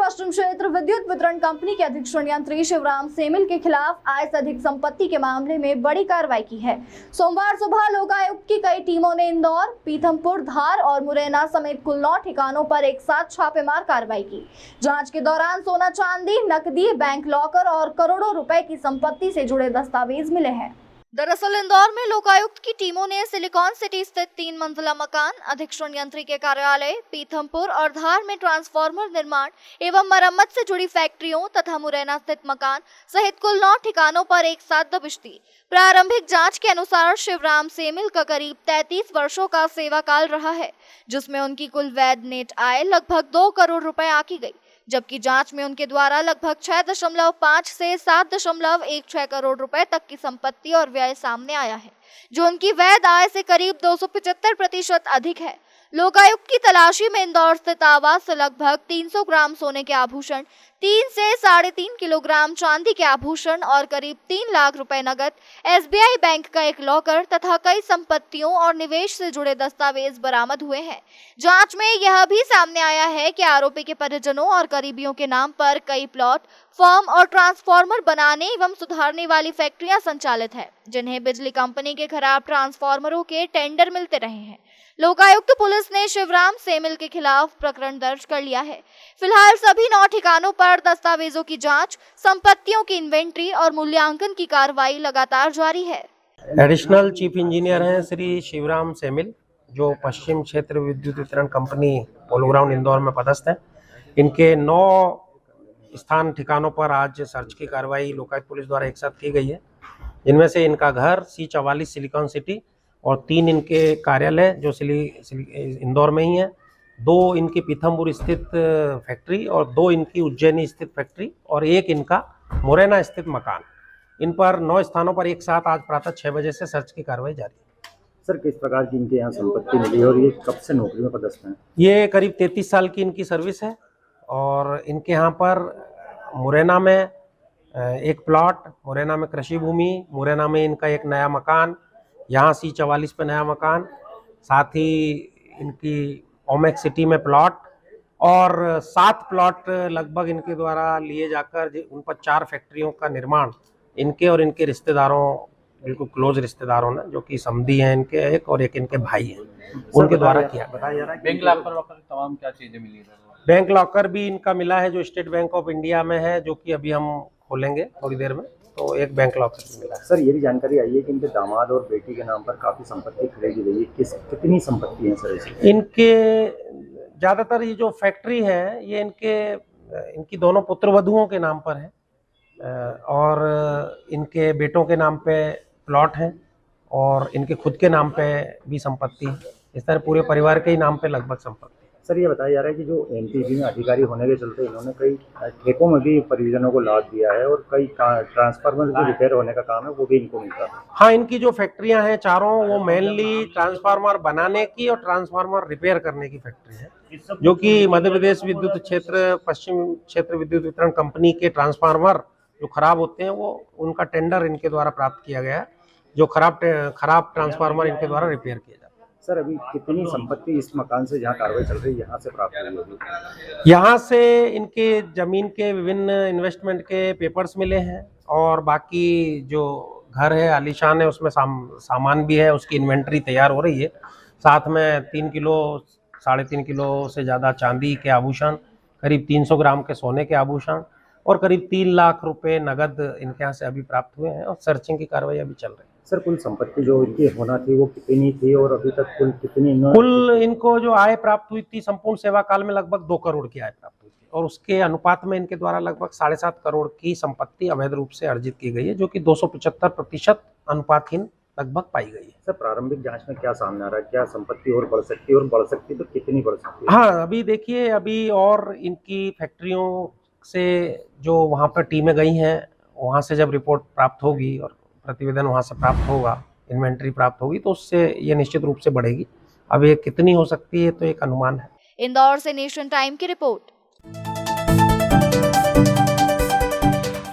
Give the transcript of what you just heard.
पश्चिम क्षेत्र विद्युत वितरण कंपनी के अधीक्षण यंत्री शिवराम सेमिल के खिलाफ आय से अधिक संपत्ति के मामले में बड़ी कार्रवाई की है। सोमवार सुबह लोकायुक्त की कई टीमों ने इंदौर, पीथमपुर, धार और मुरैना समेत कुल 9 ठिकानों पर एक साथ छापेमार कार्रवाई की। जांच के दौरान सोना चांदी, नकदी, बैंक लॉकर और करोड़ों रुपए की संपत्ति से जुड़े दस्तावेज मिले हैं। दरअसल इंदौर में लोकायुक्त की टीमों ने सिलिकॉन सिटी स्थित 3 मंजिला मकान, अधीक्षण यंत्री के कार्यालय, पीथमपुर और धार में ट्रांसफार्मर निर्माण एवं मरम्मत से जुड़ी फैक्ट्रियों तथा मुरैना स्थित मकान सहित कुल 9 ठिकानों पर एक साथ दबिश दी। प्रारंभिक जांच के अनुसार शिवराम सेमिल का करीब 33 वर्षों का सेवा काल रहा है, जिसमें उनकी कुल वैध नेट आय लगभग 2 करोड़ रुपए आंकी गई, जबकि जांच में उनके द्वारा लगभग 6.5 से 7.16 करोड़ रुपए तक की संपत्ति और व्यय सामने आया है, जो उनकी वैध आय से करीब 275% अधिक है। लोकायुक्त की तलाशी में इंदौर स्थित आवास से लगभग 300 ग्राम सोने के आभूषण, 3 से 3.5 किलोग्राम चांदी के आभूषण और करीब 3 लाख रुपए नगद, एसबीआई बैंक का एक लॉकर तथा कई संपत्तियों और निवेश से जुड़े दस्तावेज बरामद हुए हैं। जांच में यह भी सामने आया है कि आरोपी के परिजनों और करीबियों के नाम पर कई प्लॉट, फर्म और ट्रांसफार्मर बनाने एवं सुधारने वाली फैक्ट्रियां संचालित है, जिन्हें बिजली कंपनी के खराब ट्रांसफार्मरों के टेंडर मिलते रहे हैं। लोकायुक्त पुलिस ने शिवराम सेमिल के खिलाफ प्रकरण दर्ज कर लिया है। फिलहाल सभी 9 ठिकानों पर दस्तावेजों की जांच, संपत्तियों की इन्वेंट्री और मूल्यांकन की कार्रवाई लगातार जारी है। एडिशनल चीफ इंजीनियर हैं श्री शिवराम सेमिल, जो पश्चिम क्षेत्र विद्युत वितरण कंपनी पोलो ग्राउंड इंदौर में पदस्थ है। इनके 9 स्थान ठिकानों पर आज सर्च की कार्रवाई लोकायुक्त पुलिस द्वारा एक साथ की गई है। इनमें से इनका घर C44 सिलिकॉन सिटी और 3 इनके कार्यालय जो इंदौर में ही है, 2 इनकी पीथमपुर स्थित फैक्ट्री और 2 इनकी उज्जैनी स्थित फैक्ट्री और 1 इनका मुरैना स्थित मकान। इन पर 9 स्थानों पर एक साथ आज प्रातः 6 बजे से सर्च की कार्रवाई जारी है। सर, किस प्रकार की इनके यहाँ संपत्ति मिली और ये कब से नौकरी में पदस्थ हैं? ये करीब 33 साल की इनकी सर्विस है और इनके यहाँ पर मुरैना में एक प्लॉट, मुरैना में कृषि भूमि, मुरैना में इनका एक नया मकान, यहाँ C44 पे नया मकान, साथ ही इनकी ओमेक्स सिटी में प्लॉट और 7 प्लॉट लगभग इनके द्वारा लिए जाकर उन पर 4 फैक्ट्रियों का निर्माण इनके और इनके रिश्तेदारों, बिल्कुल क्लोज रिश्तेदारों ने, जो कि समधी हैं इनके एक और एक इनके भाई हैं, उनके द्वारा किया। बताया जा रहा है बैंक लॉकर तमाम क्या चीजें मिली है? बैंक लॉकर भी इनका मिला है जो स्टेट बैंक ऑफ इंडिया में है, जो कि अभी हम खोलेंगे थोड़ी देर में, तो एक बैंक लॉकर भी मिला है। सर, ये भी जानकारी आई है कि इनके दामाद और बेटी के नाम पर काफी संपत्ति खरीदी गई है। कितनी संपत्ति है सर इसकी? इनके ज्यादातर ये जो फैक्ट्री है ये इनकी दोनों पुत्रवधुओं के नाम पर है और इनके बेटों के नाम पे प्लॉट हैं और इनके खुद के नाम पे भी संपत्ति है। इस तरह पूरे परिवार के ही नाम पे लगभग संपत्ति। सर, ये बताया जा रहा है कि जो एनटीपी में अधिकारी होने के चलते इन्होंने कई ठेकों में भी परिजनों को लाभ दिया है और कई ट्रांसफार्मर जो रिपेयर होने का काम है वो भी इनको मिलता है। हाँ, इनकी जो फैक्ट्रियां हैं चारों, वो मेनली ट्रांसफार्मर बनाने की और ट्रांसफार्मर रिपेयर करने की फैक्ट्री है, जो कि मध्य प्रदेश विद्युत क्षेत्र पश्चिम क्षेत्र विद्युत वितरण कंपनी के ट्रांसफार्मर जो खराब होते हैं वो उनका टेंडर इनके द्वारा प्राप्त किया गया है, जो खराब ट्रांसफार्मर इनके द्वारा रिपेयर किया जाता है। सर, अभी कितनी संपत्ति इस मकान से जहाँ कार्रवाई चल रही है यहाँ से प्राप्त हुई होगी? यहाँ से इनके जमीन के विभिन्न इन्वेस्टमेंट के पेपर्स मिले हैं और बाकी जो घर है आलीशान है उसमें सामान भी है, उसकी इन्वेंट्री तैयार हो रही है। साथ में 3 किलो 3.5 किलो से ज़्यादा चांदी के आभूषण, करीब 300 ग्राम के सोने के आभूषण और करीब 3 लाख रुपए नगद इनके यहाँ से अभी प्राप्त हुए हैं और सर्चिंग की कार्रवाई अभी चल रही है। सर, कुल संपत्ति जो इनकी होना थी वो कितनी थी और अभी तक कुल कितनी? कुल इनको जो आय प्राप्त हुई थी संपूर्ण सेवा काल में लगभग 2 करोड़ की आय प्राप्त हुई थी और उसके अनुपात में इनके द्वारा लगभग 7.5 करोड़ की संपत्ति अवैध रूप से अर्जित की गई है, जो कि 275% अनुपातहीन लगभग पाई गई है। सर, प्रारंभिक जांच में क्या सामने आ रहा है? क्या संपत्ति और बढ़ सकती है और बढ़ सकती है तो कितनी बढ़ सकती है? हाँ, अभी देखिए, अभी और इनकी फैक्ट्रियों से जो वहाँ पर टीमें गई हैं, वहाँ से जब रिपोर्ट प्राप्त होगी और प्रतिवेदन वहाँ से प्राप्त होगा, इन्वेंट्री प्राप्त होगी, तो उससे ये निश्चित रूप से बढ़ेगी। अब ये कितनी हो सकती है तो एक अनुमान है। इंदौर से नेशन टाइम की रिपोर्ट।